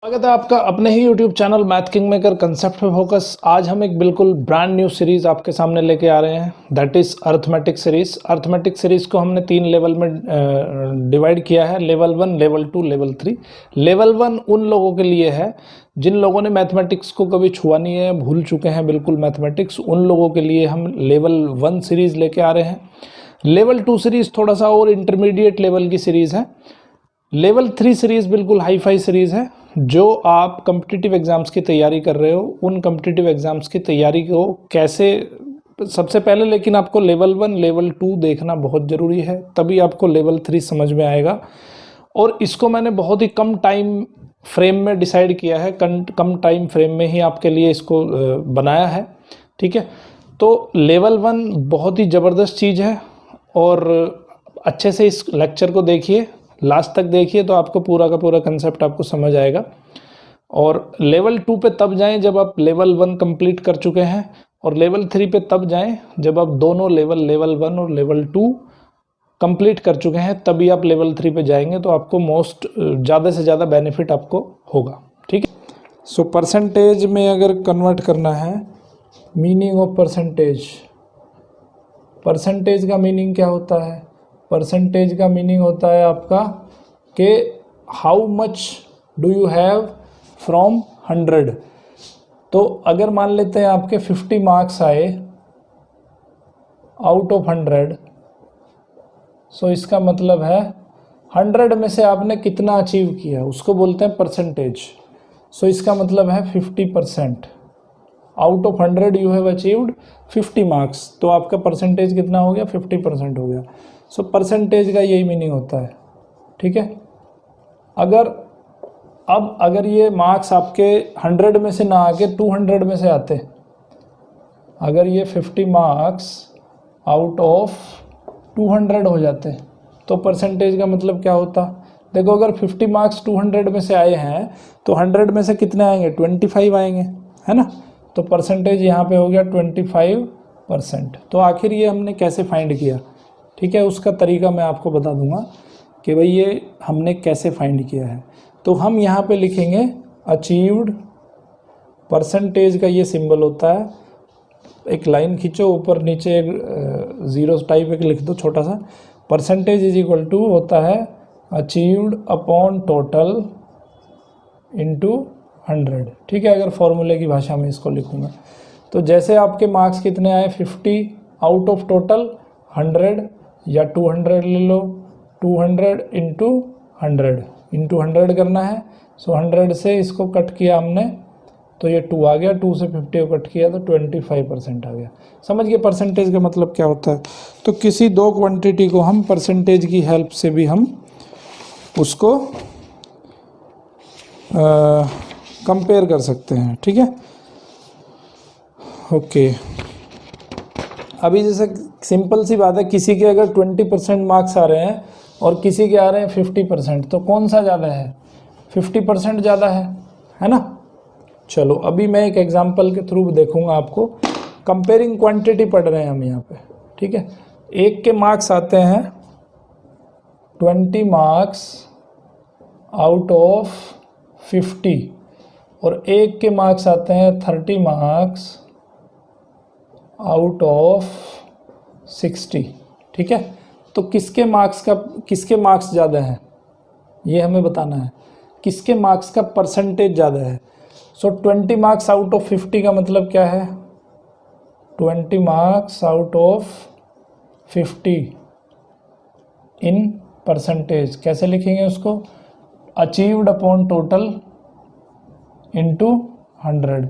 स्वागत है आपका अपने ही YouTube channel math king maker concept पे फोकस। आज हम एक बिल्कुल ब्रांड न्यू सीरीज आपके सामने लेके आ रहे हैं, that is arithmetic series. Arithmetic series को हमने 3 लेवल में डिवाइड किया है, लेवल 1, लेवल 2, लेवल 3। लेवल 1 उन लोगों के लिए है जिन लोगों ने मैथमेटिक्स को कभी छुआ नहीं है, भूल चुके हैं बिल्कुल मैथमेटिक्स। उन लोगों के लिए हम लेवल 1 सीरीज लेके आ रहे हैं। लेवल 2 सीरीज थोड़ा सा और इंटरमीडिएट लेवल की सीरीज है। लेवल 3 सीरीज़ बिल्कुल हाई फाई सीरीज़ है। जो आप कम्पिटिटिव एग्ज़ाम्स की तैयारी कर रहे हो, उन कम्पिटिटिव एग्ज़ाम्स की तैयारी को कैसे, सबसे पहले लेकिन आपको लेवल 1, लेवल 2 देखना बहुत ज़रूरी है, तभी आपको लेवल 3 समझ में आएगा। और इसको मैंने बहुत ही कम टाइम फ्रेम में डिसाइड किया है, कम टाइम फ्रेम में ही आपके लिए इसको बनाया है, ठीक है। तो लेवल 1 बहुत ही ज़बरदस्त चीज़ है और अच्छे से इस लेक्चर को देखिए, लास्ट तक देखिए तो आपको पूरा का पूरा कंसेप्ट आपको समझ आएगा। और लेवल 2 पे तब जाएं जब आप लेवल 1 कंप्लीट कर चुके हैं, और लेवल 3 पे तब जाएं जब आप दोनों लेवल 1 और लेवल 2 कंप्लीट कर चुके हैं, तभी आप लेवल 3 पे जाएंगे तो आपको ज़्यादा से ज़्यादा बेनिफिट आपको होगा, ठीक है। सो परसेंटेज में अगर कन्वर्ट करना है, मीनिंग ऑफ परसेंटेज, परसेंटेज का मीनिंग क्या होता है? परसेंटेज का मीनिंग होता है आपका कि how much do you have from 100। तो अगर मान लेते हैं आपके 50 मार्क्स आए आउट ऑफ 100, सो इसका मतलब है 100 में से आपने कितना अचीव किया, उसको बोलते हैं परसेंटेज। सो इसका मतलब है 50%। Out of 100 you have achieved 50 marks, तो आपका परसेंटेज कितना हो गया? 50% हो गया। सो परसेंटेज का यही मीनिंग होता है, ठीक है। अगर ये मार्क्स आपके 100 में से ना आके 200 में से आते, अगर ये 50 मार्क्स आउट ऑफ 200 हो जाते, तो परसेंटेज का मतलब क्या होता? देखो, अगर 50 मार्क्स 200 में से आए हैं तो 100 में से कितने आएंगे? 25 आएंगे, है ना। तो परसेंटेज यहाँ पे हो गया 25%। तो आखिर ये हमने कैसे फाइंड किया, ठीक है, उसका तरीका मैं आपको बता दूंगा कि भाई ये हमने कैसे फाइंड किया है। तो हम यहाँ पे लिखेंगे अचीव्ड, परसेंटेज का ये सिंबल होता है, एक लाइन खींचो, ऊपर नीचे एक ज़ीरो टाइप एक लिख दो छोटा सा। परसेंटेज इज इक्वल टू होता है अचीव्ड अपॉन टोटल इंटू 100, ठीक है। अगर फॉर्मूले की भाषा में इसको लिखूँगा तो जैसे आपके मार्क्स कितने आए 50 आउट ऑफ टोटल 100, या 200 ले लो, 200 इंटू 100 करना है। सो 100 से इसको कट किया हमने तो ये 2 आ गया, 2 से 50 को कट किया तो 25% आ गया। समझ गए परसेंटेज का मतलब क्या होता है? तो किसी दो क्वांटिटी को हम परसेंटेज की हेल्प से भी हम उसको कंपेयर कर सकते हैं, ठीक है। ओके, अभी जैसे सिंपल सी बात है, किसी के अगर 20% मार्क्स आ रहे हैं और किसी के आ रहे हैं 50%, तो कौन सा ज़्यादा है? 50% ज़्यादा है ना। चलो अभी मैं एक एग्जांपल के थ्रू देखूंगा आपको। कंपेयरिंग क्वांटिटी पढ़ रहे हैं हम यहाँ पे, ठीक है। एक के मार्क्स आते हैं 20 मार्क्स आउट ऑफ 50 और एक के मार्क्स आते हैं 30 मार्क्स आउट ऑफ 60, ठीक है। तो किसके मार्क्स ज़्यादा है ये हमें बताना है, किसके मार्क्स का परसेंटेज ज़्यादा है। सो 20 मार्क्स आउट ऑफ 50 का मतलब क्या है? 20 marks out of 50 in percentage कैसे लिखेंगे उसको? Achieved upon total into 100।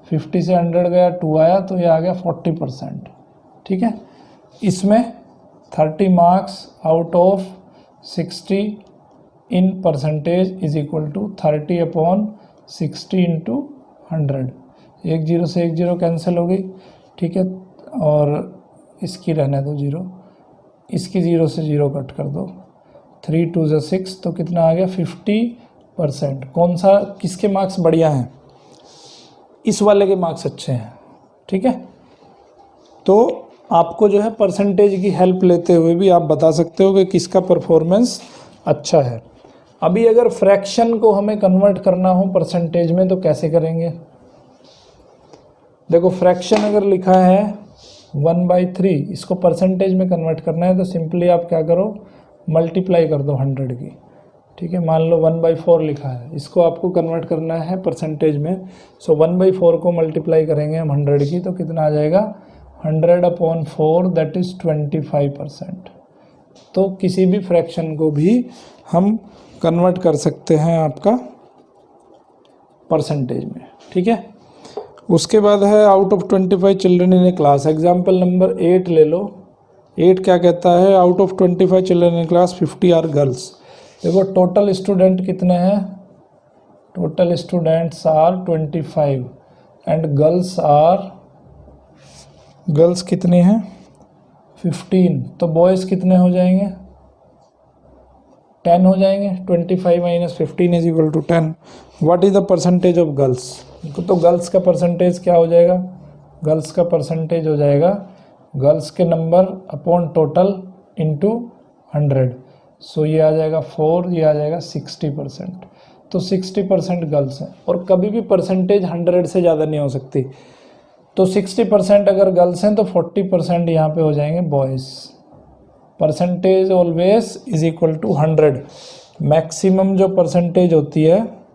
50 से 100 गया, 2 आया तो ये आ गया 40%, ठीक है। इसमें 30 marks out of 60 in percentage is equal to 30 upon 60 into 100। एक जीरो से एक जीरो कैंसिल हो गई, ठीक है। और इसकी रहने दो जीरो, इसकी जीरो से जीरो कट कर दो, 3 2 से 6, तो कितना आ गया? 50%। कौन सा, किसके मार्क्स बढ़िया हैं? इस वाले के मार्क्स अच्छे हैं, ठीक है। तो आपको जो है परसेंटेज की हेल्प लेते हुए भी आप बता सकते हो कि किसका परफॉर्मेंस अच्छा है। अभी अगर फ्रैक्शन को हमें कन्वर्ट करना हो परसेंटेज में तो कैसे करेंगे? देखो फ्रैक्शन अगर लिखा है 1/3, इसको परसेंटेज में कन्वर्ट करना है तो सिंपली आप क्या करो, मल्टीप्लाई कर दो 100 की। ठीक है, मान लो 1/4 लिखा है, इसको आपको कन्वर्ट करना है परसेंटेज में। सो 1/4 को मल्टीप्लाई करेंगे हम 100 की तो कितना आ जाएगा, 100/4 दैट इज़ 25%। तो किसी भी फ्रैक्शन को भी हम कन्वर्ट कर सकते हैं आपका परसेंटेज में। ठीक है, उसके बाद है out of 25 children in a class. Example number 8 ले लो। 8 क्या कहता है, out of 25 children in class 50 are girls. देखो टोटल स्टूडेंट कितने हैं, total students are 25 and girls कितने हैं 15, तो बॉयज़ कितने हो जाएंगे 10 हो जाएंगे। 25 - 15 is equal to 10। What is the percentage of girls? तो गर्ल्स का परसेंटेज क्या हो जाएगा, गर्ल्स का परसेंटेज हो जाएगा गर्ल्स के नंबर अपॉन टोटल इंटू 100। सो ये आ जाएगा 4, ये आ जाएगा 60%। तो 60% गर्ल्स हैं और कभी भी परसेंटेज 100 से ज़्यादा नहीं हो सकती। तो 60% अगर गर्ल्स हैं तो 40% यहाँ पे हो जाएंगे boys. Percentage always is equal to 100। Maximum जो परसेंटेज होती है,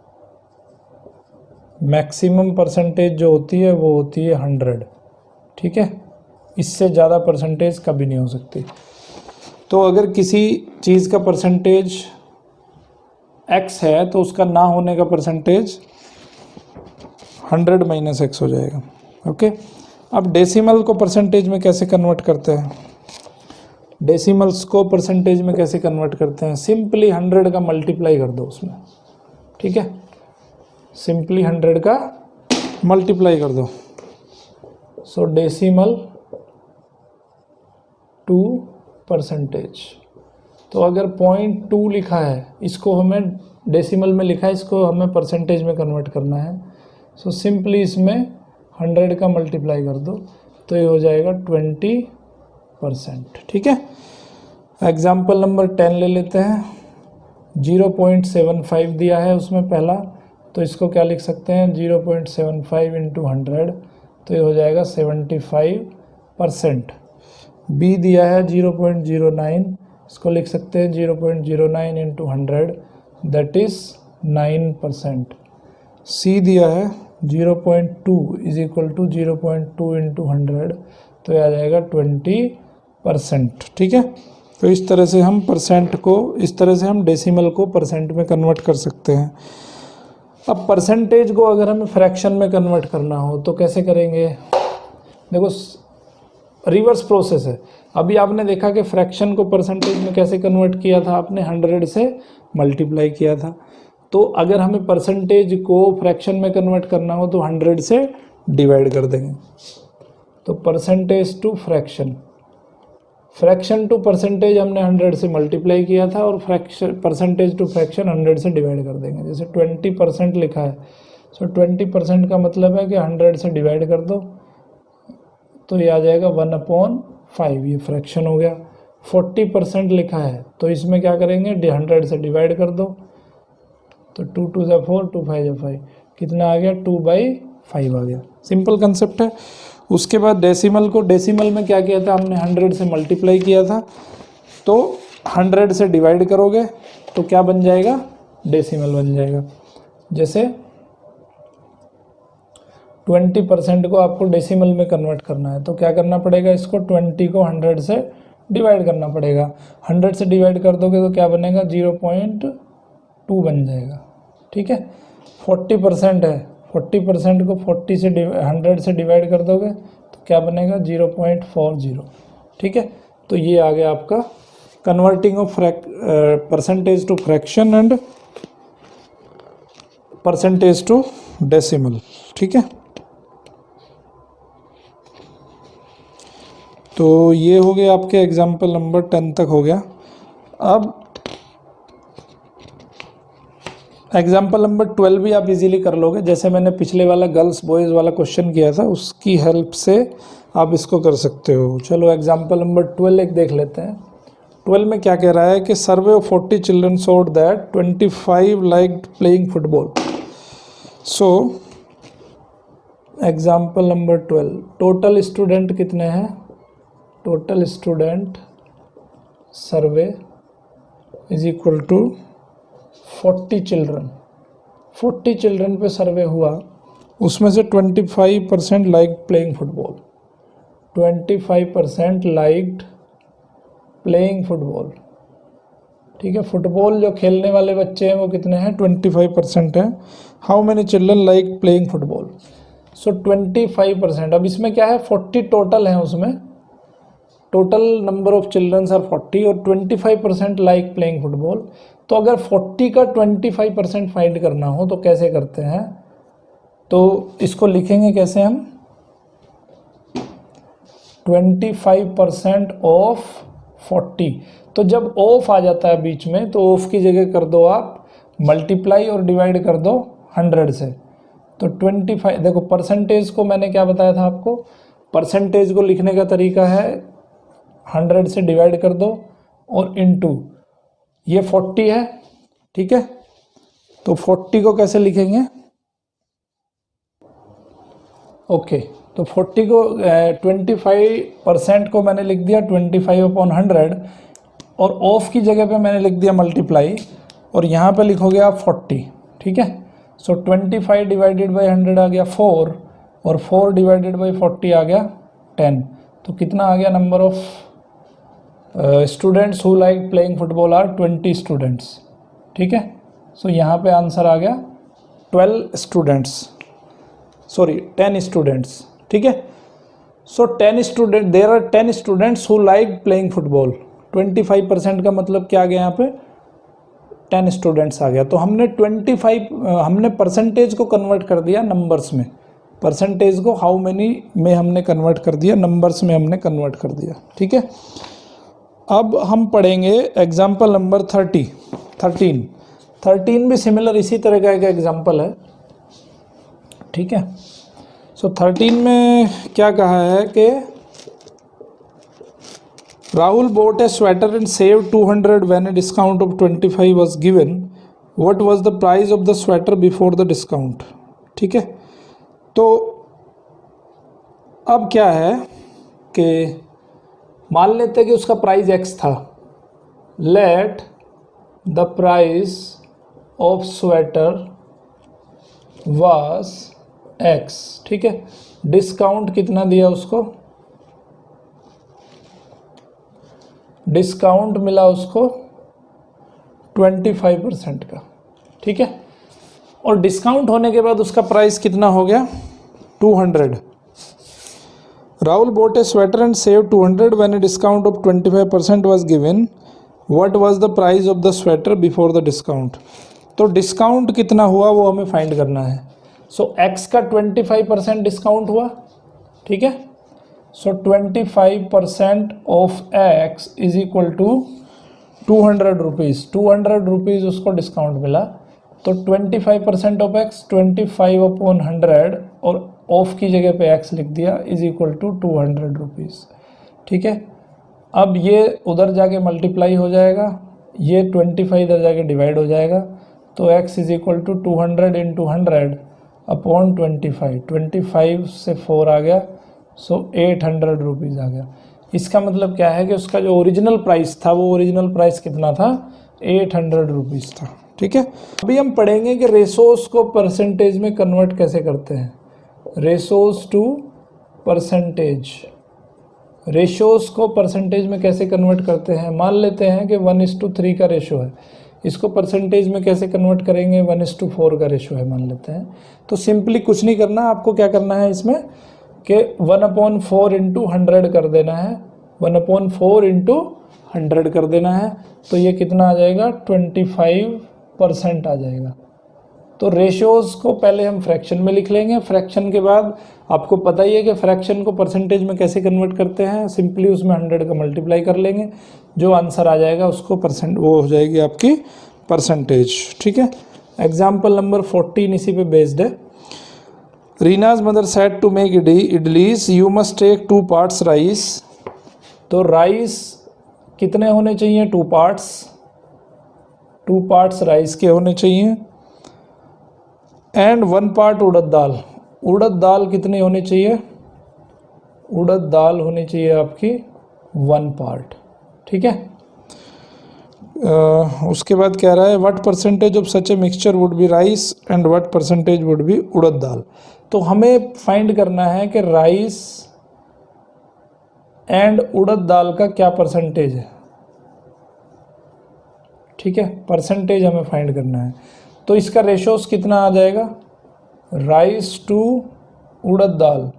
मैक्सिमम परसेंटेज जो होती है वो होती है 100। ठीक है, इससे ज़्यादा परसेंटेज कभी नहीं हो सकती। तो अगर किसी चीज़ का परसेंटेज x है तो उसका ना होने का परसेंटेज 100 - x हो जाएगा। ओके, अब डेसिमल को परसेंटेज में कैसे कन्वर्ट करते हैं, डेसिमल्स को परसेंटेज में कैसे कन्वर्ट करते हैं, सिंपली 100 का मल्टीप्लाई कर दो उसमें। ठीक है, सिंपली 100 का मल्टीप्लाई कर दो। So decimal to percentage. तो अगर 0.2 लिखा है, इसको हमें डेसिमल में लिखा है, इसको हमें परसेंटेज में कन्वर्ट करना है। सो सिंपली इसमें 100 का मल्टीप्लाई कर दो तो ये हो जाएगा 20%। ठीक है, एग्जाम्पल नंबर 10 ले लेते हैं। 0.75 दिया है उसमें पहला, तो इसको क्या लिख सकते हैं 0.75 इंटू 100, तो ये हो जाएगा 75%। बी दिया है 0.09, इसको लिख सकते हैं 0.09 इंटू 100 दैट इज़ 9%। सी दिया है 0.2 इज इक्वल टू 0.2 इंटू 100, तो ये आ जाएगा 20%। ठीक है, तो इस तरह से हम परसेंट को, इस तरह से हम डेसिमल को परसेंट में कन्वर्ट कर सकते हैं। अब परसेंटेज को अगर हमें फ्रैक्शन में कन्वर्ट करना हो तो कैसे करेंगे? देखो रिवर्स प्रोसेस है। अभी आपने देखा कि फ्रैक्शन को परसेंटेज में कैसे कन्वर्ट किया था, आपने 100 से मल्टीप्लाई किया था। तो अगर हमें परसेंटेज को फ्रैक्शन में कन्वर्ट करना हो तो 100 से डिवाइड कर देंगे। तो percentage to fraction, fraction to percentage हमने 100 से मल्टीप्लाई किया था और फ्रैक्शन परसेंटेज टू फ्रैक्शन 100 से डिवाइड कर देंगे। जैसे 20% लिखा है, सो 20% का मतलब है कि 100 से डिवाइड कर दो तो ये आ जाएगा 1/5, ये फ्रैक्शन हो गया। 40% लिखा है तो इसमें क्या करेंगे 100 से डिवाइड कर दो, तो 2 2 ज़ा 4, 2 5 ज़ा 5, कितना आ गया 2/5 आ गया। सिंपल कंसेप्ट है। उसके बाद डेसिमल को, डेसिमल में क्या किया था हमने 100 से मल्टीप्लाई किया था, तो 100 से डिवाइड करोगे तो क्या बन जाएगा, डेसिमल बन जाएगा। जैसे 20% को आपको डेसिमल में कन्वर्ट करना है तो क्या करना पड़ेगा, इसको 20 को 100 से डिवाइड करना पड़ेगा। 100 से डिवाइड कर दोगे तो क्या बनेगा 0.2 बन जाएगा। ठीक है, 40% है, 40% को 100 से डिवाइड कर दोगे तो क्या बनेगा 0.40। ठीक है, तो ये आ गया आपका converting of percentage to fraction and percentage to decimal. ठीक है, तो ये हो गया आपके एग्जाम्पल नंबर 10 तक हो गया। अब एग्जाम्पल नंबर 12 भी आप इजीली कर लोगे। जैसे मैंने पिछले वाला गर्ल्स बॉयज़ वाला क्वेश्चन किया था उसकी हेल्प से आप इसको कर सकते हो। चलो एग्जाम्पल नंबर 12 एक देख लेते हैं। 12 में क्या कह रहा है कि survey of 40 children showed that 25 liked playing football. So example number 12, total student कितने हैं? Total student survey is equal to 40 children. 40 children पे सर्वे हुआ, उसमें से 25% like playing football, 25% liked playing football. ठीक है, फुटबॉल जो खेलने वाले बच्चे हैं वो कितने हैं? 25% हैं। How many children like playing football? So 25%। अब इसमें क्या है, 40 टोटल हैं, उसमें total number of childrens are 40 और 25% लाइक प्लेइंग फुटबॉल। तो अगर 40 का 25% फाइंड करना हो तो कैसे करते हैं? तो इसको लिखेंगे कैसे हम? 25% ऑफ 40। तो जब ऑफ आ जाता है बीच में तो ऑफ की जगह कर दो आप मल्टीप्लाई और डिवाइड कर दो 100 से। तो 25, देखो परसेंटेज को मैंने क्या बताया था आपको, परसेंटेज को लिखने का तरीका है 100 से डिवाइड कर दो और इनटू, ये 40 है, ठीक है, तो 40 को कैसे लिखेंगे? ओके, तो 40 को 25% को मैंने लिख दिया 25/100 और ऑफ की जगह पे मैंने लिख दिया मल्टीप्लाई और यहाँ पे लिखोगे आप 40, ठीक है। सो 25 डिवाइडेड बाई 100 आ गया 4 और 4 डिवाइडेड बाई 40 आ गया 10। तो कितना आ गया? Number of students who like playing football are 20 students, ठीक है। सो यहाँ पे आंसर आ गया 12 स्टूडेंट्स, सॉरी 10 स्टूडेंट्स, ठीक है। So 10 student, there are 10 students who like playing football. 25% का मतलब क्या आ गया यहाँ पे? 10 स्टूडेंट्स आ गया। तो हमने 25 हमने परसेंटेज को कन्वर्ट कर दिया नंबर्स में, परसेंटेज को हाउ मेनी में हमने कन्वर्ट कर दिया, नंबर्स में हमने कन्वर्ट कर दिया, ठीक है। अब हम पढ़ेंगे एग्जाम्पल नंबर 13 भी सिमिलर इसी तरह का एक एग्जाम्पल है, ठीक है। सो 13 में क्या कहा है कि Rahul bought a sweater and saved 200 when a discount of 25 was given. What was the price of the sweater before the discount? ठीक है, तो अब क्या है कि मान लेते हैं कि उसका प्राइस x था। Let the price of sweater was x, ठीक है। डिस्काउंट कितना दिया उसको? डिस्काउंट मिला उसको 25% का, ठीक है। और डिस्काउंट होने के बाद उसका प्राइस कितना हो गया? 200। Rahul bought a sweater and saved 200 when a discount of 25% was given. What was the price of the sweater before the discount? तो डिस्काउंट कितना हुआ वो हमें फाइंड करना है। सो x का 25% डिस्काउंट हुआ, ठीक है। So 25% off x is equal to 200 rupees. 200 rupees उसको डिस्काउंट मिला, तो 25% ऑफ x 25/100 और ऑफ की जगह पे x लिख दिया इज इक्वल टू 200 रुपीज़, ठीक है। अब ये उधर जाके मल्टीप्लाई हो जाएगा, ये 25 इधर जाके डिवाइड हो जाएगा, तो x is equal to 200 into 100 upon 25। 25 से 4 आ गया, सो 800 रुपीज़ आ गया। इसका मतलब क्या है कि उसका जो ओरिजिनल प्राइस था वो ओरिजिनल प्राइस कितना था? 800 रुपीज़ था, ठीक है। अभी हम पढ़ेंगे कि रेशोस को परसेंटेज में कन्वर्ट कैसे करते हैं। रेशोस टू परसेंटेज, रेशोस को परसेंटेज में कैसे कन्वर्ट करते हैं? मान लेते हैं कि 1:3 का रेशो है, इसको परसेंटेज में कैसे कन्वर्ट करेंगे? 1:4 का रेशो है मान लेते हैं। तो सिंपली कुछ नहीं करना, आपको क्या करना है इसमें कि 1/4 इंटू 100 कर देना है, 1/4 इंटू 100 कर देना है, तो ये कितना आ जाएगा? 25% आ जाएगा। तो रेशियोज़ को पहले हम फ्रैक्शन में लिख लेंगे, फ्रैक्शन के बाद आपको पता ही है कि फ्रैक्शन को परसेंटेज में कैसे कन्वर्ट करते हैं। सिंपली उसमें 100 का मल्टीप्लाई कर लेंगे, जो आंसर आ जाएगा उसको परसेंट, वो हो जाएगी आपकी परसेंटेज, ठीक है। एग्जाम्पल नंबर 14 इसी पे बेस्ड है। Reena's mother said to make idlis, you must take 2 parts rice. तो राइस कितने होने चाहिए, 2 पार्ट्स, 2 पार्ट्स राइस के होने चाहिए एंड 1 पार्ट उड़द दाल। उड़द दाल कितनी होनी चाहिए, उड़द दाल होनी चाहिए आपकी 1 पार्ट, ठीक है। उसके बाद कह रहा है what percentage of such a mixture would be rice and what percentage would be urad dal. तो हमें फाइंड करना है कि राइस एंड उड़द दाल का क्या परसेंटेज है, ठीक है, परसेंटेज हमें फाइंड करना है। तो इसका रेशोस कितना आ जाएगा, rice to urad dal,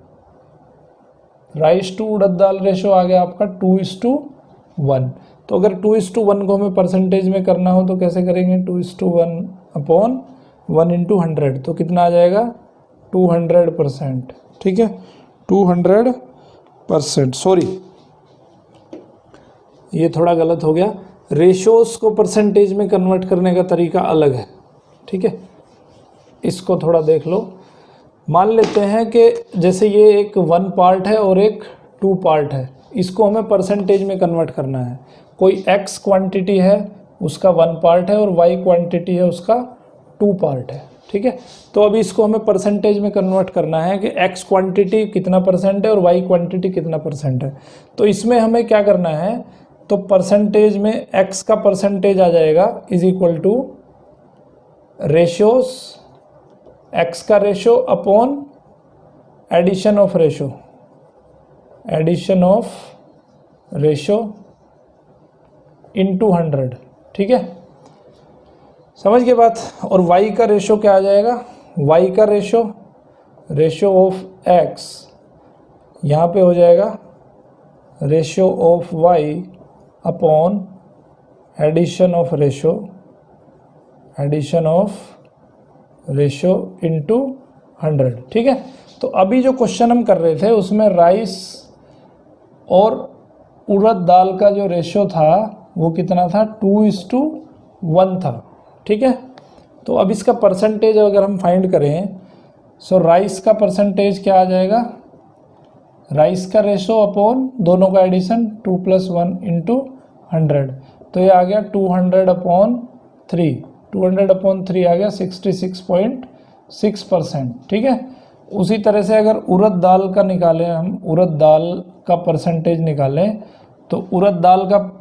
rice to urad dal ratio आ गया आपका 2:1। तो अगर 2:1 को हमें परसेंटेज में करना हो तो कैसे करेंगे, 2:1 अपॉन 1 × 100, तो कितना आ जाएगा 200%, ठीक है, 200%। सॉरी ये थोड़ा गलत हो गया, रेशोस को परसेंटेज में कन्वर्ट करने का तरीका अलग है, ठीक है, इसको थोड़ा देख लो। मान लेते हैं कि जैसे ये एक 1 पार्ट है और एक 2 पार्ट है, इसको हमें परसेंटेज में कन्वर्ट करना है। कोई x क्वांटिटी है उसका 1 पार्ट है और y क्वांटिटी है उसका 2 पार्ट है, ठीक है। तो अभी इसको हमें परसेंटेज में कन्वर्ट करना है कि x क्वांटिटी कितना परसेंट है और y क्वांटिटी कितना परसेंट है। तो इसमें हमें क्या करना है, तो परसेंटेज में x का परसेंटेज आ जाएगा is equal to ratios, x का ratio upon addition of ratio, addition of ratio into 100, ठीक है, समझ गए बात। और y का रेशो क्या आ जाएगा, y का रेशो, रेशो ऑफ x यहाँ पे हो जाएगा ratio of y upon addition of ratio, addition of ratio into 100, ठीक है। तो अभी जो क्वेश्चन हम कर रहे थे उसमें राइस और उड़द दाल का जो रेशो था वो कितना था, 2:1 था, ठीक है। तो अब इसका परसेंटेज अगर हम फाइंड करें, सो राइस का परसेंटेज क्या आ जाएगा, राइस का रेशो अपॉन दोनों का एडिशन 2 + 1 × 100, तो ये आ गया 200/3, 200/3 आ गया 66.6%, ठीक है। उसी तरह से अगर उड़द दाल का निकालें हम, उड़द दाल का परसेंटेज निकालें तो उड़द दाल का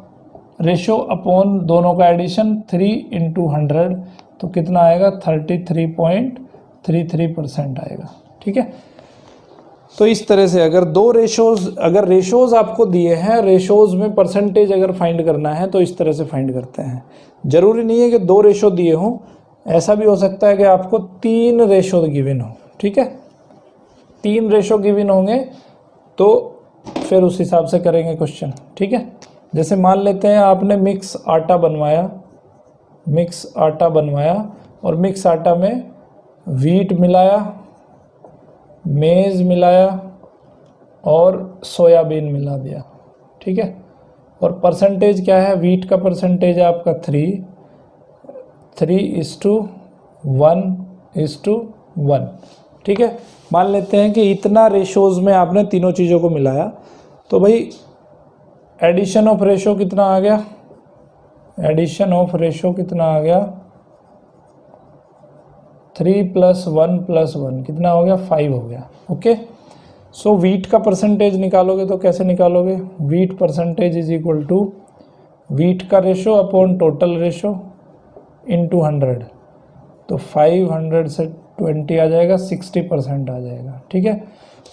रेशो अपॉन दोनों का एडिशन 3 × 100, तो कितना आएगा 33.33% आएगा, ठीक है। तो इस तरह से अगर दो रेशोज़, अगर रेशोज़ आपको दिए हैं, रेशोज़ में परसेंटेज अगर फाइंड करना है तो इस तरह से फाइंड करते हैं। ज़रूरी नहीं है कि 2 रेशो दिए हों, ऐसा भी हो सकता है कि आपको 3 रेशो गिवन हो, ठीक है। 3 रेशो गिवन होंगे तो फिर उस हिसाब से करेंगे क्वेश्चन, ठीक है। जैसे मान लेते हैं आपने मिक्स आटा बनवाया, मिक्स आटा बनवाया और मिक्स आटा में वीट मिलाया, मेज़ मिलाया और सोयाबीन मिला दिया, ठीक है। और परसेंटेज क्या है, वीट का परसेंटेज है आपका 3:1:1, ठीक है। मान लेते हैं कि इतना रेशोज़ में आपने तीनों चीज़ों को मिलाया, तो भाई एडिशन ऑफ रेशो कितना आ गया, एडिशन ऑफ रेशो कितना आ गया, 3 + 1 + 1 कितना हो गया, 5 हो गया, ओके। सो वीट का परसेंटेज निकालोगे तो कैसे निकालोगे, wheat percentage is equal to wheat का ratio upon total ratio into 100, तो 500 से 20 आ जाएगा, 60% आ जाएगा, ठीक है।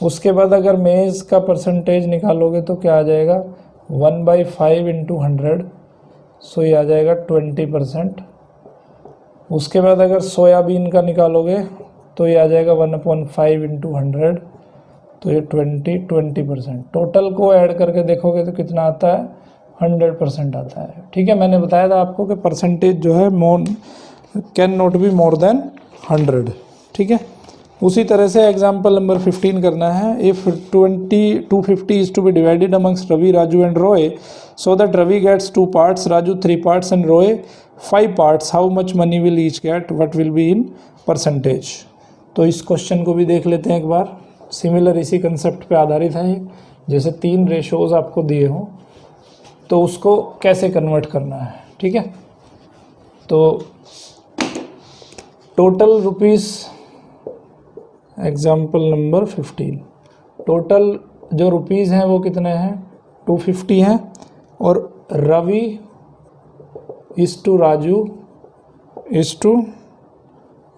उसके बाद अगर मेज़ का परसेंटेज निकालोगे तो क्या आ जाएगा, 1/5 × 100, सो ये आ जाएगा 20%। उसके बाद अगर सोयाबीन का निकालोगे तो ये आ जाएगा 1/5 × 100, तो ये 20% टोटल को ऐड करके देखोगे तो कितना आता है, 100% आता है, ठीक है। मैंने बताया था आपको कि परसेंटेज जो है can not be more than 100, ठीक है। उसी तरह से एग्जाम्पल नंबर 15 करना है। If 250 is to be divided amongst Ravi, Raju and Roy, so that Ravi gets 2 parts, Raju 3 parts and Roy 5 parts, how much money will each get, what will be in percentage. तो इस question को भी देख लेते हैं एक बार। सिमिलर इसी कंसेप्ट पे आधारित है ये, जैसे 3 रेशोज़ आपको दिए हों तो उसको कैसे कन्वर्ट करना है, ठीक है। तो total rupees, example number 15, total जो रुपीज़ हैं वो कितने हैं, 250 हैं। और Ravi is to Raju is to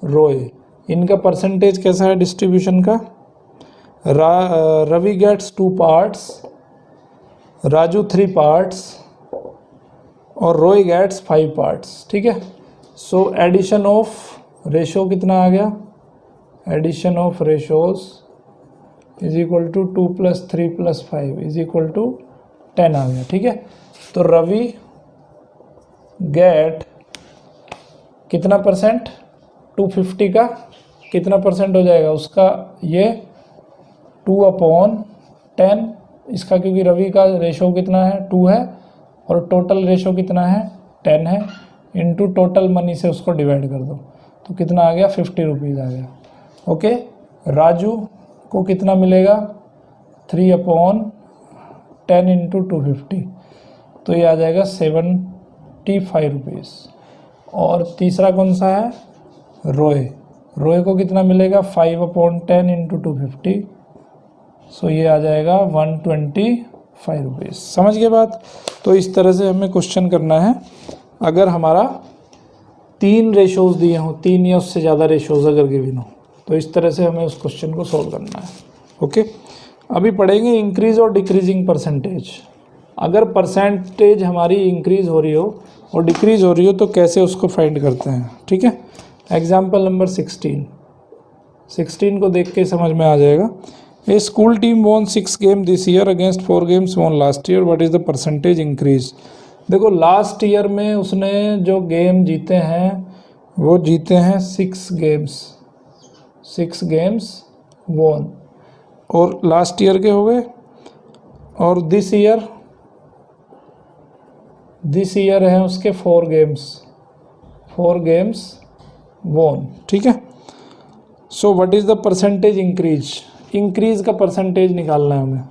Roy, इनका परसेंटेज कैसा है डिस्ट्रीब्यूशन का। Ravi gets 2 parts, Raju 3 parts और रोय गेट्स 5 पार्ट्स, ठीक है। सो एडिशन ऑफ रेशो कितना आ गया, addition of ratios is equal to 2 + 3 + 5 is equal to 10 आ गया, ठीक है। तो रवि गेट कितना परसेंट, 250 का कितना परसेंट हो जाएगा उसका, ये 2/10 इसका, क्योंकि रवि का रेशो कितना है 2 है और टोटल रेशो कितना है 10 है, इनटू टोटल मनी से उसको डिवाइड कर दो तो कितना आ गया 50 रुपीज़ आ गया। ओके, राजू को कितना मिलेगा 3/10 इंटू 250, तो ये आ जाएगा 75 रुपीज़। और तीसरा कौन सा है, रोय, रोय को कितना मिलेगा 5/10 इंटू 250, सो ये आ जाएगा 125 रुपीज़। समझ गए बात। तो इस तरह से हमें क्वेश्चन करना है। अगर हमारा 3 रेशोज़ दिए हों, 3 या उससे ज़्यादा रेशोज़ अगर गिवन हो, तो इस तरह से हमें उस क्वेश्चन को सॉल्व करना है। ओके, अभी पढ़ेंगे इंक्रीज और डिक्रीजिंग परसेंटेज। अगर परसेंटेज हमारी इंक्रीज हो रही हो और डिक्रीज हो रही हो तो कैसे उसको फाइंड करते हैं, ठीक है। एग्जाम्पल नंबर 16 को देख के समझ में आ जाएगा। A school team won 6 game this year against 4 games won last year, what is the percentage increase. देखो लास्ट ईयर में उसने जो गेम जीते हैं वो जीते हैं 6 गेम्स वॉन, और लास्ट ईयर के हो गए। और दिस ईयर है उसके 4 गेम्स वॉन, ठीक है। So what is the percentage increase का परसेंटेज निकालना है हमें।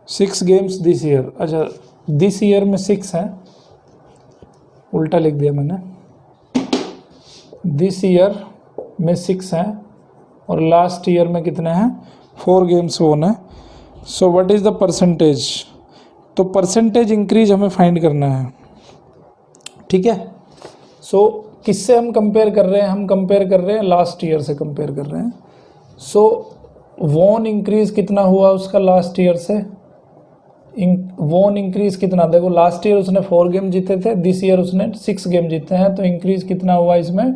6 गेम्स दिस ईयर, अच्छा दिस ईयर में 6 हैं, उल्टा लिख दिया मैंने, दिस ईयर में 6 हैं और लास्ट ईयर में कितने हैं 4 गेम्स वॉन है। So what is the percentage, तो परसेंटेज इंक्रीज हमें फाइंड करना है, ठीक है। सो किससे हम कंपेयर कर रहे हैं, हम कंपेयर कर रहे हैं लास्ट ईयर से कंपेयर कर रहे हैं। सो वॉन इंक्रीज कितना हुआ उसका लास्ट ईयर से, वॉन इंक्रीज कितना, देखो लास्ट ईयर उसने 4 गेम जीते थे, दिस ईयर उसने 6 गेम जीते हैं, तो इंक्रीज कितना हुआ इसमें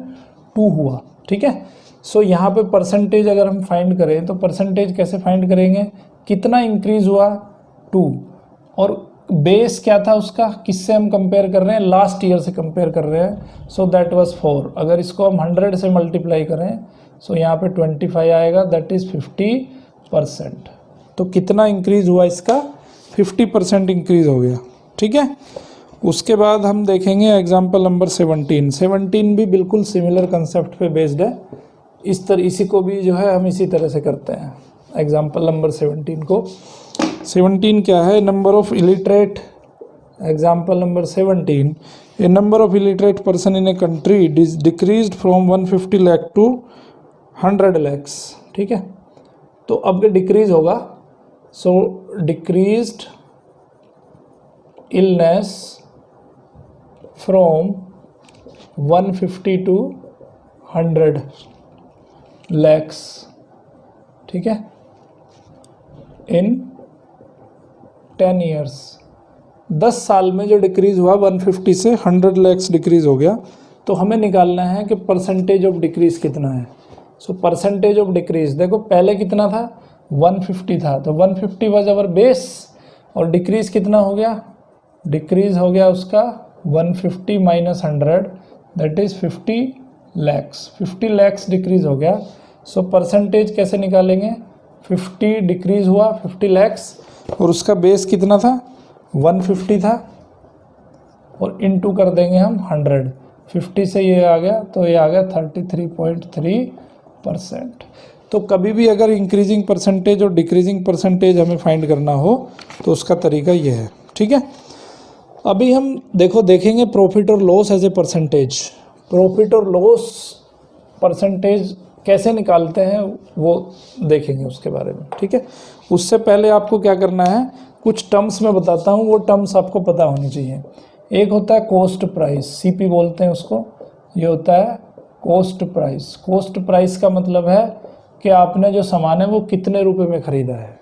2 हुआ, ठीक है। सो यहाँ पे परसेंटेज अगर हम फाइंड करें तो परसेंटेज कैसे फाइंड करेंगे, कितना इंक्रीज हुआ 2, और बेस क्या था उसका, किससे हम कंपेयर कर रहे हैं, लास्ट ईयर से कंपेयर कर रहे हैं। सो दैट वाज 4, अगर इसको हम 100 से मल्टीप्लाई करें सो यहाँ पे 25 आएगा, दैट इज़ 50%। तो कितना इंक्रीज हुआ इसका, 50% इंक्रीज हो गया, ठीक है। उसके बाद हम देखेंगे एग्जाम्पल नंबर 17 भी बिल्कुल सिमिलर कंसेप्ट पे बेस्ड है। इसी को भी जो है हम इसी तरह से करते हैं। एग्जाम्पल नंबर 17 क्या है, number of illiterate, example number 17, a number of illiterate person in a country decreased from 150 lakh to 100 lakhs, ठीक है। तो अब डिक्रीज होगा, so decreased illness from 150 to 100 lakhs, ठीक है, इन 10 years, 10 साल में जो डिक्रीज हुआ 150 से 100 lakhs डिक्रीज हो गया। तो हमें निकालना है कि परसेंटेज ऑफ डिक्रीज कितना है। सो परसेंटेज ऑफ डिक्रीज, देखो पहले कितना था 150 था, तो 150 वाज अवर बेस, और डिक्रीज कितना हो गया, डिक्रीज हो गया उसका 150 minus 100, that is 50 lakhs decrease हो गया। सो परसेंटेज कैसे निकालेंगे, 50 डिक्रीज हुआ 50 lakhs, और उसका बेस कितना था 150 था, और इनटू कर देंगे हम 100, 50 से ये आ गया तो ये आ गया 33.3%। तो कभी भी अगर इंक्रीजिंग परसेंटेज और डिक्रीजिंग परसेंटेज हमें फाइंड करना हो तो उसका तरीका ये है, ठीक है। अभी हम देखेंगे प्रॉफिट और loss as a percentage. Profit और लॉस परसेंटेज कैसे निकालते हैं वो देखेंगे उसके बारे में, ठीक है। उससे पहले आपको क्या करना है, कुछ टर्म्स मैं बताता हूँ, वो टर्म्स आपको पता होनी चाहिए। एक होता है कॉस्ट प्राइस, सीपी बोलते हैं उसको, ये होता है कॉस्ट प्राइस। कॉस्ट प्राइस का मतलब है कि आपने जो सामान है वो कितने रुपए में ख़रीदा है,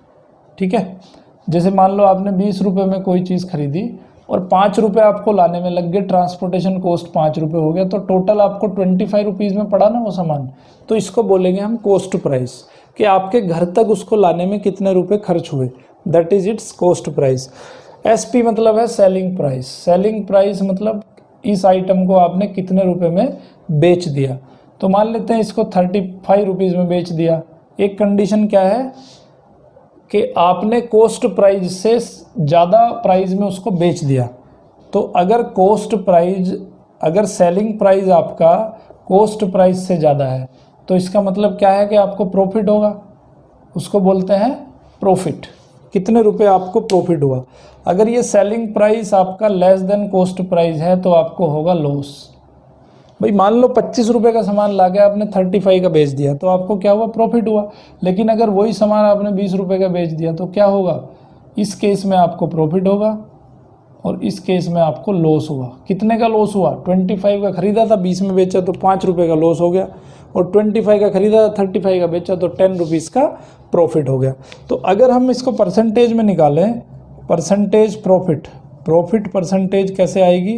ठीक है। जैसे मान लो आपने 20 रुपये में कोई चीज़ खरीदी और 5 रुपये आपको लाने में लग गए, ट्रांसपोर्टेशन कॉस्ट 5 रुपये हो गया, तो टोटल आपको 25 रुपीज़ में पड़ा ना वो सामान। तो इसको बोलेंगे हम कॉस्ट प्राइस, कि आपके घर तक उसको लाने में कितने रुपए खर्च हुए, that is it's cost price. SP मतलब है सेलिंग प्राइस। सेलिंग प्राइस मतलब इस आइटम को आपने कितने रुपए में बेच दिया। तो मान लेते हैं इसको 35 रुपीज़ में बेच दिया। एक कंडीशन क्या है कि आपने कॉस्ट प्राइस से ज़्यादा प्राइस में उसको बेच दिया। तो अगर कॉस्ट प्राइस, अगर सेलिंग प्राइस आपका कॉस्ट प्राइस से ज़्यादा है तो इसका मतलब क्या है कि आपको प्रॉफिट होगा, उसको बोलते हैं प्रॉफिट। कितने रुपए आपको प्रॉफिट हुआ। अगर ये सेलिंग प्राइस आपका लेस देन कॉस्ट प्राइस है तो आपको होगा लॉस। भाई मान लो 25 रुपये का सामान ला के आपने 35 का बेच दिया तो आपको क्या हुआ, प्रॉफिट हुआ। लेकिन अगर वही सामान आपने 20 रुपये का बेच दिया तो क्या होगा, इस केस में आपको प्रॉफिट होगा और इस केस में आपको लॉस हुआ। कितने का लॉस हुआ, 25 का खरीदा था 20 में बेचा तो 5 रुपये का लॉस हो गया, और 25 का खरीदा था 35 का बेचा तो 10 रुपीज़ का प्रॉफिट हो गया। तो अगर हम इसको परसेंटेज में निकालें, परसेंटेज प्रॉफिट, प्रॉफिट परसेंटेज कैसे आएगी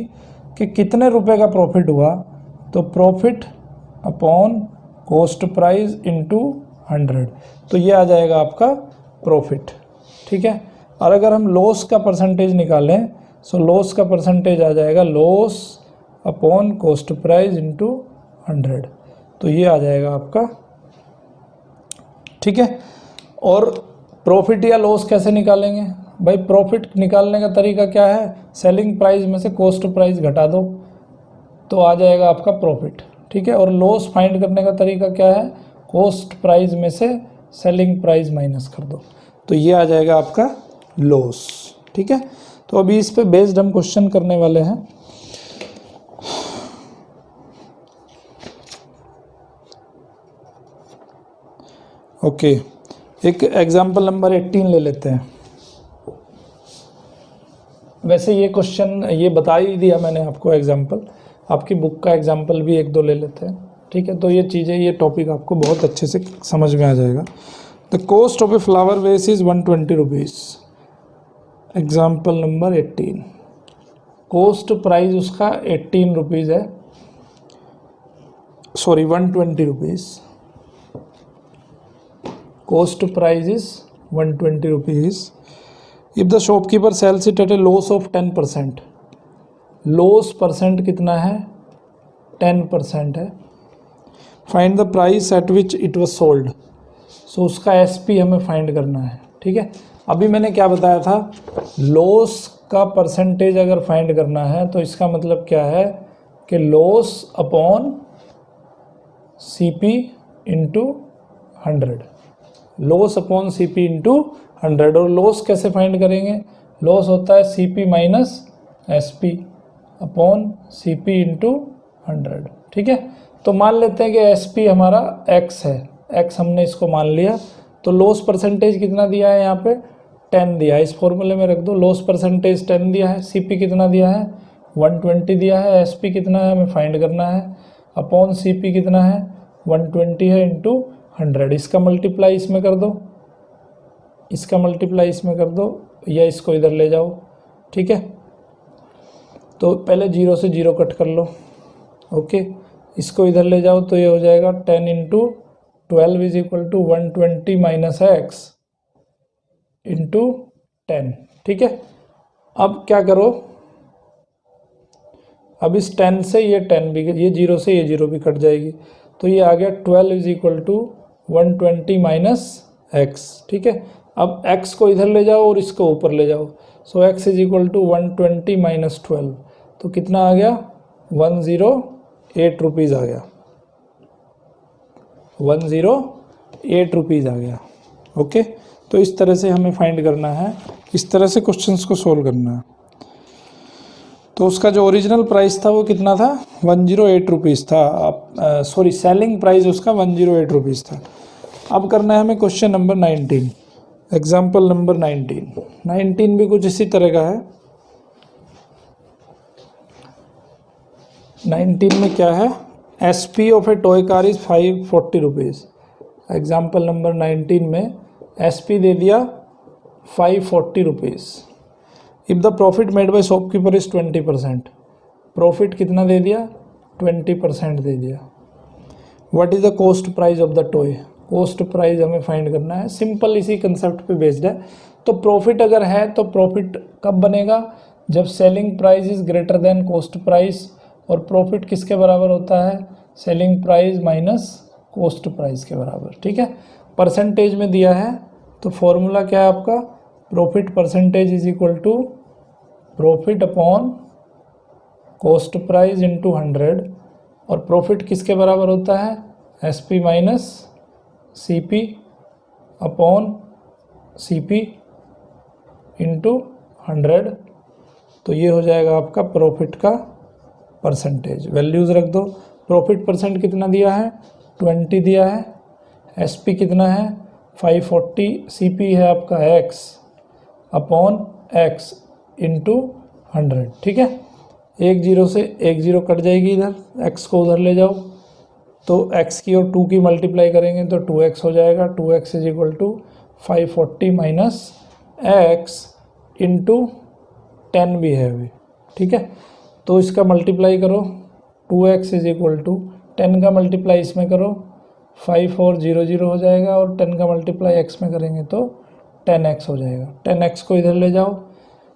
कि कितने रुपए का प्रॉफिट हुआ, तो profit upon cost price into 100, तो ये आ जाएगा आपका प्रॉफिट, ठीक है। और अगर हम लॉस का परसेंटेज निकालें सो लॉस का परसेंटेज आ जाएगा loss upon cost price into 100, तो ये आ जाएगा आपका, ठीक है। और प्रॉफिट या लॉस कैसे निकालेंगे, भाई प्रॉफिट निकालने का तरीका क्या है, सेलिंग प्राइस में से कॉस्ट प्राइस घटा दो तो आ जाएगा आपका प्रॉफिट, ठीक है। और लॉस फाइंड करने का तरीका क्या है, कॉस्ट प्राइस में से सेलिंग प्राइस माइनस कर दो तो ये आ जाएगा आपका लॉस, ठीक है। तो अभी इस पे बेस्ड हम क्वेश्चन करने वाले हैं। ओके, एक एग्जाम्पल नंबर 18 ले लेते हैं। वैसे ये क्वेश्चन ये बता ही दिया मैंने आपको एग्जाम्पल, आपकी बुक का एग्जाम्पल भी एक दो ले लेते हैं, ठीक है। तो ये चीज़ें, ये टॉपिक आपको बहुत अच्छे से समझ में आ जाएगा। The cost of a flower vase is 120 rupees. Example number 18, cost price उसका 18 रुपीज़ है, sorry 120 rupees. Cost price is 120 rupees. If the shopkeeper sells it at a loss of 10%, loss percent कितना है, 10% है। Find the price at which it was sold, so उसका SP हमें find करना है, ठीक है। अभी मैंने क्या बताया था, लॉस का परसेंटेज अगर फाइंड करना है तो इसका मतलब क्या है कि loss upon CP into 100, loss upon CP into 100। और लॉस कैसे फाइंड करेंगे, लॉस होता है CP minus SP upon CP into 100, ठीक है। तो मान लेते हैं कि एसपी हमारा एक्स है, एक्स हमने इसको मान लिया, तो लॉस परसेंटेज कितना दिया है, यहाँ पे 10 दिया है, इस फॉर्मूले में रख दो। लॉस परसेंटेज 10 दिया है, सीपी कितना दिया है 120 दिया है, एसपी कितना है हमें फाइंड करना है, अपॉन सीपी कितना है 120 है इंटू 100। इसका मल्टीप्लाई इसमें कर दो, इसका मल्टीप्लाई इसमें कर दो, या इसको इधर ले जाओ, ठीक है। तो पहले 0 से 0 कट कर लो, ओके। इसको इधर ले जाओ तो ये हो जाएगा 10 into 12 is equal to 120 minus x into 10, ठीक है। अब क्या करो, अब इस 10 से ये 10 भी, ये 0 से ये 0 भी कट जाएगी, तो ये आ गया 12 is equal to 120 minus x, ठीक है। अब x को इधर ले जाओ और इसको ऊपर ले जाओ, so x is equal to 120 minus 12, तो कितना आ गया 108 रुपीज़ आ गया, 108 8 रुपीज़ आ गया। ओके, तो इस तरह से हमें फाइंड करना है, इस तरह से क्वेश्चंस को सोल्व करना है। तो उसका जो ओरिजिनल प्राइस था वो कितना था, 108 रुपीज़ था। सॉरी, सेलिंग प्राइस उसका 108 रुपीज़ था। अब करना है हमें क्वेश्चन नंबर 19, एग्जाम्पल नंबर 19 भी कुछ इसी तरह का है। 19 में क्या है, SP of A toy car is 540 rupees. Example number 19 में SP दे दिया 540 rupees. If the profit made by shopkeeper is 20%, profit कितना दे दिया, 20% दे दिया। What is the cost price of the toy, cost price हमें फाइंड करना है। सिंपल इसी concept पे बेस्ड है। तो प्रॉफिट अगर है तो प्रॉफिट कब बनेगा, जब selling price is greater than cost price, और प्रॉफिट किसके बराबर होता है, selling price minus cost price के बराबर। ठीक है, परसेंटेज में दिया है तो फॉर्मूला क्या है आपका, profit percentage is equal to profit upon cost price into 100, और प्रॉफिट किसके बराबर होता है, SP minus CP upon CP into 100। तो ये हो जाएगा आपका प्रॉफिट का परसेंटेज। वैल्यूज़ रख दो। प्रॉफिट परसेंट कितना दिया है, 20 दिया है। SP कितना है, 540। CP है आपका X अपॉन X इंटू 100। ठीक है, एक जीरो से एक जीरो कट जाएगी, इधर X को उधर ले जाओ, तो X की और 2 की मल्टीप्लाई करेंगे तो 2X हो जाएगा। 2X is equal to 540 minus X into 10 भी है अभी। ठीक है, तो इसका मल्टीप्लाई करो, 2x इज इक्वल टू 10 का मल्टीप्लाई इसमें करो, 5 और 0 0 हो जाएगा, और 10 का मल्टीप्लाई x में करेंगे तो 10x हो जाएगा। 10x को इधर ले जाओ।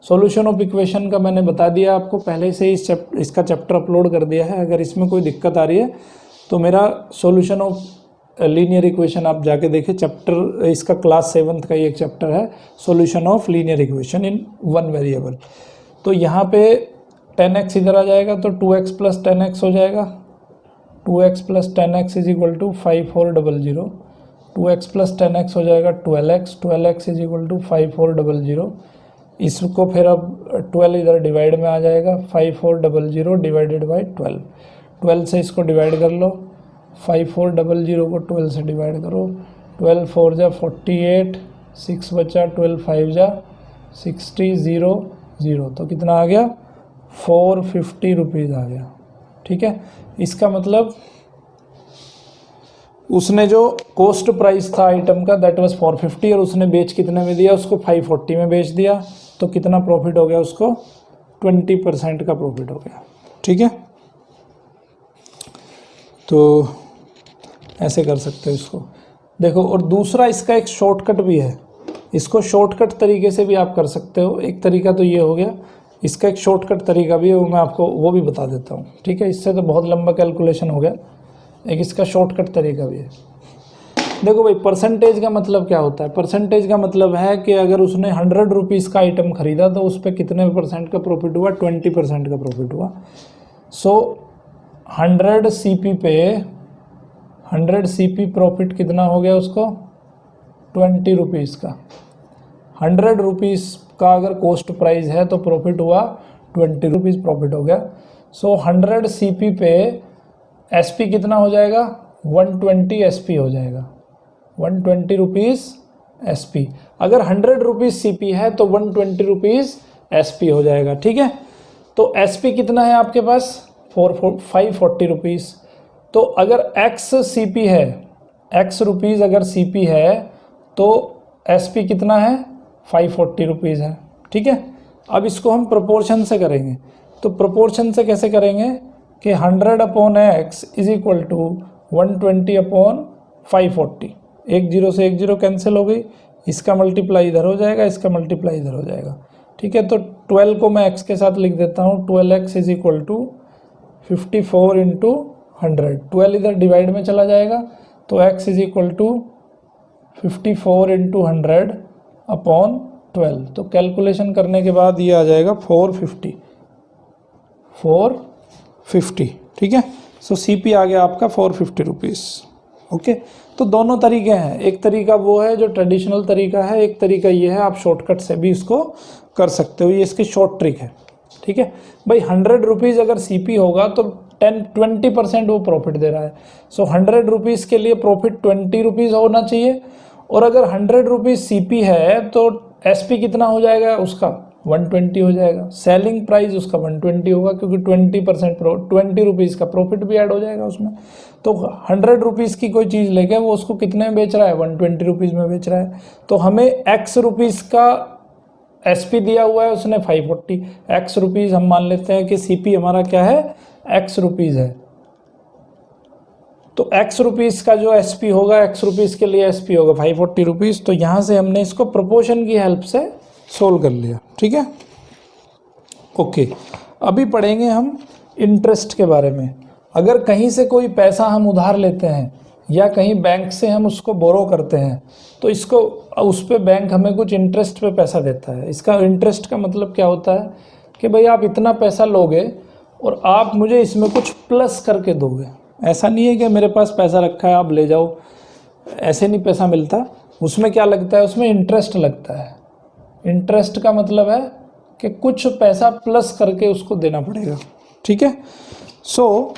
सॉल्यूशन ऑफ इक्वेशन का मैंने बता दिया आपको, पहले से ही इसका चैप्टर अपलोड कर दिया है। अगर इसमें कोई दिक्कत आ रही है तो मेरा सॉल्यूशन ऑफ लीनियर इक्वेशन आप जाके देखिए, चैप्टर इसका क्लास 7th का ही एक चैप्टर है, solution of linear equation in one variable. तो यहाँ पे 10x इधर आ जाएगा तो 2x प्लस 10x हो जाएगा। 2x plus 10x is equal to 5400। 2x plus 10x हो जाएगा 12x। 12x is equal to 5400। इसको फिर अब 12 इधर डिवाइड में आ जाएगा, 5400 डिवाइडेड बाई 12। 12 से इसको डिवाइड कर लो, 5400 को 12 से डिवाइड करो। 12 4 जा 48, 6 बचा, 12 5 जा 60, 0 0, तो कितना आ गया, 450 रुपीज़ आ गया। ठीक है, इसका मतलब उसने जो कॉस्ट प्राइस था आइटम का दैट वाज 450, और उसने बेच कितने में दिया, उसको 540 में बेच दिया, तो कितना प्रॉफिट हो गया उसको, 20% का प्रॉफिट हो गया। ठीक है, तो ऐसे कर सकते हो इसको। देखो, और दूसरा इसका एक शॉर्टकट भी है, इसको शॉर्टकट तरीके से भी आप कर सकते हो। एक तरीका तो ये हो गया, इसका एक शॉर्टकट तरीका भी है, वो मैं आपको वो भी बता देता हूँ। ठीक है, इससे तो बहुत लंबा कैलकुलेशन हो गया, एक इसका शॉर्टकट तरीका भी है। देखो भाई, परसेंटेज का मतलब क्या होता है, परसेंटेज का मतलब है कि अगर उसने 100 रुपीज़ का आइटम खरीदा तो उस पर कितने % का प्रॉफिट हुआ, 20% का प्रॉफिट हुआ। सो 100 CP पे 100 CP प्रॉफिट कितना हो गया उसको, 20 रुपीज़ का। 100 रुपीज़ का अगर कॉस्ट प्राइस है तो प्रॉफिट हुआ 20 रुपीज़ प्रॉफिट हो गया। सो 100 CP पे SP कितना हो जाएगा, 120 SP हो जाएगा, 120 रुपीज़ SP। अगर 100 रुपीज़ CP है तो 120 रुपीज़ SP हो जाएगा। ठीक है, तो SP कितना है आपके पास, 540 रुपीज़। तो अगर X CP है, X रुपीज़ अगर CP है तो SP कितना है, 540 रुपीज़ है। ठीक है, अब इसको हम प्रोपोर्शन से करेंगे। तो प्रोपोर्शन से कैसे करेंगे कि 100 upon X is equal to 120 upon 540। एक जीरो से एक जीरो कैंसिल हो गई, इसका मल्टीप्लाई इधर हो जाएगा, इसका मल्टीप्लाई इधर हो जाएगा। ठीक है, तो 12 को मैं X के साथ लिख देता हूँ, 12X is equal to 54 into 100। 12 इधर डिवाइड में चला जाएगा, तो X is equal to 54 into 100 upon 12। तो कैलकुलेशन करने के बाद ये आ जाएगा 450। ठीक है, सो CP आ गया आपका 450 रुपीज़। ओके, तो दोनों तरीके हैं, एक तरीका वो है जो ट्रेडिशनल तरीका है, एक तरीका ये है आप शॉर्टकट से भी इसको कर सकते हो, ये इसकी शॉर्ट ट्रिक है। ठीक है भाई, 100 रुपीज़ अगर सीपी होगा तो 20% वो प्रॉफिट दे रहा है। सो 100 रुपीज़ के लिए प्रॉफिट 20 रुपीज़ होना चाहिए, और अगर 100 रुपीज़ सीपी है तो एसपी कितना हो जाएगा उसका, 120 हो जाएगा। सेलिंग प्राइस उसका 120 होगा, क्योंकि 20% 20 रुपीज़ का प्रॉफिट भी ऐड हो जाएगा उसमें। तो 100 रुपीज़ की कोई चीज़ लेके वो उसको कितने में बेच रहा है, 120 रुपीज़ में बेच रहा है। तो हमें एक्स रुपीज़ का एसपी दिया हुआ है उसने 540 एक्स रुपीज़, हम मान लेते हैं कि सीपी हमारा क्या है, एक्स रुपीज़ है। तो एक्स रुपीज़ का जो एसपी होगा, एक्स रुपीज़ के लिए एसपी होगा 540 रुपीज़। तो यहाँ से हमने इसको प्रोपोर्शन की हेल्प से सोल्व कर लिया। ठीक है, ओके। अभी पढ़ेंगे हम इंटरेस्ट के बारे में। अगर कहीं से कोई पैसा हम उधार लेते हैं या कहीं बैंक से हम उसको बोरो करते हैं, तो इसको उस पर बैंक हमें कुछ इंटरेस्ट पे पैसा देता है। इसका इंटरेस्ट का मतलब क्या होता है कि भाई आप इतना पैसा लोगे और आप मुझे इसमें कुछ प्लस करके दोगे। ऐसा नहीं है कि मेरे पास पैसा रखा है आप ले जाओ, ऐसे नहीं पैसा मिलता। उसमें क्या लगता है, उसमें इंटरेस्ट लगता है। इंटरेस्ट का मतलब है कि कुछ पैसा प्लस करके उसको देना पड़ेगा। ठीक है, सो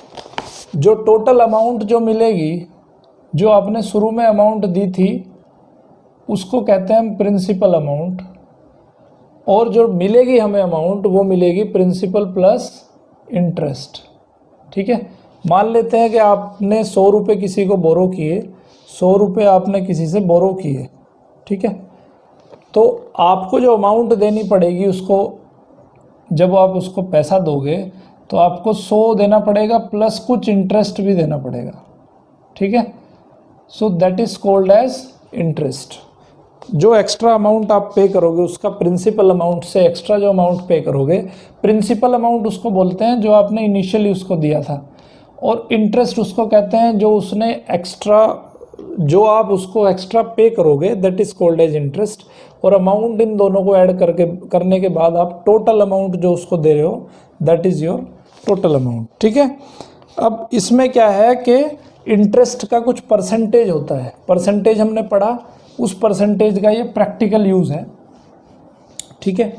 जो टोटल अमाउंट जो मिलेगी, जो आपने शुरू में अमाउंट दी थी उसको कहते हैं हम प्रिंसिपल अमाउंट, और जो मिलेगी हमें अमाउंट वो मिलेगी प्रिंसिपल प्लस इंटरेस्ट। ठीक है, मान लेते हैं कि आपने 100 रुपये किसी को बोरो किए, 100 रुपये आपने किसी से बोरो किए। ठीक है, तो आपको जो अमाउंट देनी पड़ेगी उसको, जब आप उसको पैसा दोगे तो आपको 100 देना पड़ेगा प्लस कुछ इंटरेस्ट भी देना पड़ेगा। ठीक है, so that is called as interest. जो एक्स्ट्रा अमाउंट आप पे करोगे उसका प्रिंसिपल अमाउंट से एक्स्ट्रा जो अमाउंट पे करोगे, प्रिंसिपल अमाउंट उसको बोलते हैं जो आपने इनिशियली उसको दिया था, और इंटरेस्ट उसको कहते हैं जो उसने एक्स्ट्रा, जो आप उसको एक्स्ट्रा पे करोगे, that is called as interest. और अमाउंट इन दोनों को ऐड करने के बाद आप टोटल अमाउंट जो उसको दे रहे हो, that is your total amount. ठीक है, अब इसमें क्या है कि इंटरेस्ट का कुछ परसेंटेज होता है, परसेंटेज हमने पढ़ा, उस परसेंटेज का ये प्रैक्टिकल यूज़ है। ठीक है,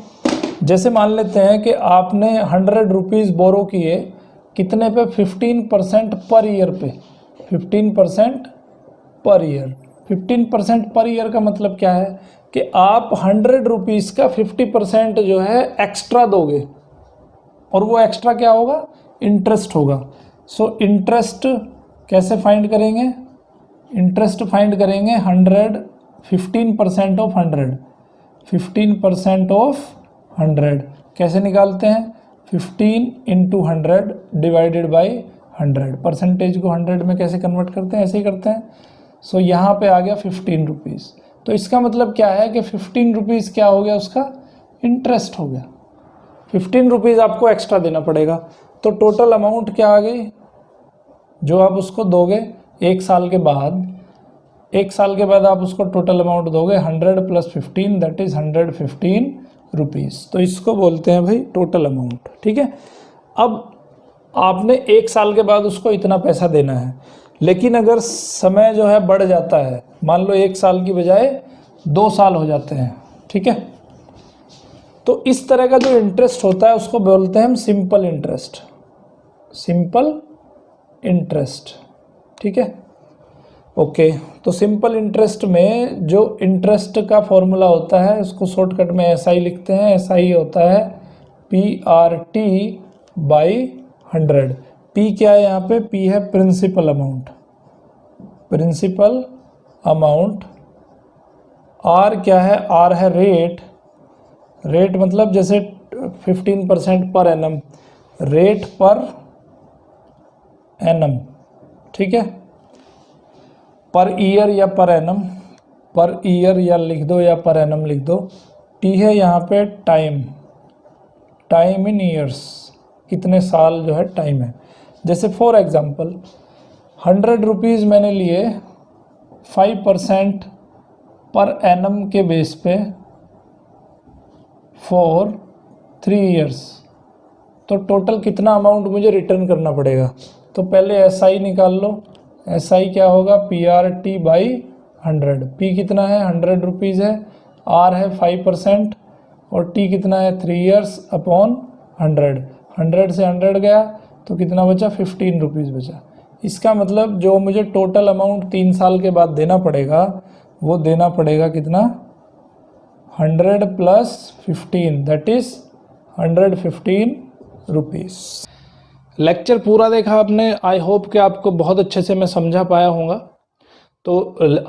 जैसे मान लेते हैं कि आपने 100 रुपीज़ बोरो किए, कितने पे, 15% पर ईयर पे, 15% पर ईयर। 15% पर ईयर का मतलब क्या है कि आप 100 रुपीज़ का 50% जो है एक्स्ट्रा दोगे, और वो एक्स्ट्रा क्या होगा, इंटरेस्ट होगा। सो इंटरेस्ट कैसे फाइंड करेंगे, इंटरेस्ट फाइंड करेंगे 100, 15% ऑफ 100, 15% ऑफ 100 कैसे निकालते हैं, 15 इंटू 100 डिवाइडेड बाई 100। परसेंटेज को 100 में कैसे कन्वर्ट करते हैं, ऐसे ही करते हैं। सो यहाँ पे आ गया 15 रुपीज़। तो इसका मतलब क्या है कि 15 रुपीज़ क्या हो गया, उसका इंटरेस्ट हो गया। 15 रुपीज़ आपको एक्स्ट्रा देना पड़ेगा। तो टोटल अमाउंट क्या आ गई जो आप उसको दोगे 1 साल के बाद, 1 साल के बाद आप उसको टोटल अमाउंट दोगे 100 प्लस 15, दैट इज़ 115 रुपीज़। तो इसको बोलते हैं भाई टोटल अमाउंट। ठीक है, अब आपने 1 साल के बाद उसको इतना पैसा देना है, लेकिन अगर समय जो है बढ़ जाता है, मान लो 1 साल की बजाय 2 साल हो जाते हैं। ठीक है, तो इस तरह का जो इंटरेस्ट होता है उसको बोलते हैं हम सिंपल इंटरेस्ट, सिंपल इंटरेस्ट। ठीक है, ओके। तो सिंपल इंटरेस्ट में जो इंटरेस्ट का फॉर्मूला होता है उसको शॉर्टकट में SI लिखते हैं। SI होता है PRT बाई 100। P क्या है यहाँ पे, P है principal amount, principal amount. R क्या है, R है रेट, रेट मतलब जैसे 15% per annum, rate per annum. ठीक है, पर ईयर या पर एनम, पर ईयर या लिख दो या पर एनम लिख दो। टी है यहाँ पे टाइम, टाइम इन ईयर्स, कितने साल जो है टाइम है। जैसे फॉर एग्जांपल 100 रुपीज़ मैंने लिए 5% पर एनम के बेस पे फॉर 3 ईयर्स, तो टोटल कितना अमाउंट मुझे रिटर्न करना पड़ेगा। तो पहले SI निकाल लो, SI क्या होगा PRT बाई 100। P कितना है 100 रुपीज़ है, R है 5% और T कितना है 3 ईयर्स अपॉन 100। 100 से 100 गया तो कितना बचा 15 रुपीज़ बचा। इसका मतलब जो मुझे टोटल अमाउंट 3 साल के बाद देना पड़ेगा वो देना पड़ेगा कितना 100 plus 15 that is 115 rupees. Lecture पूरा देखा आपने, आई होप कि आपको बहुत अच्छे से मैं समझा पाया होगा। तो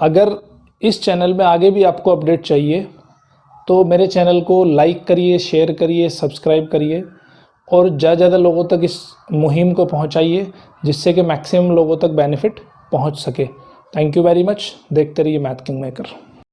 अगर इस चैनल में आगे भी आपको अपडेट चाहिए तो मेरे चैनल को लाइक करिए, शेयर करिए, सब्सक्राइब करिए और ज़्यादा ज़्यादा लोगों तक इस मुहिम को पहुंचाइए जिससे कि मैक्सिमम लोगों तक बेनिफिट पहुंच सके। Thank you very much. देखते रहिए मैथ किंग मेकर।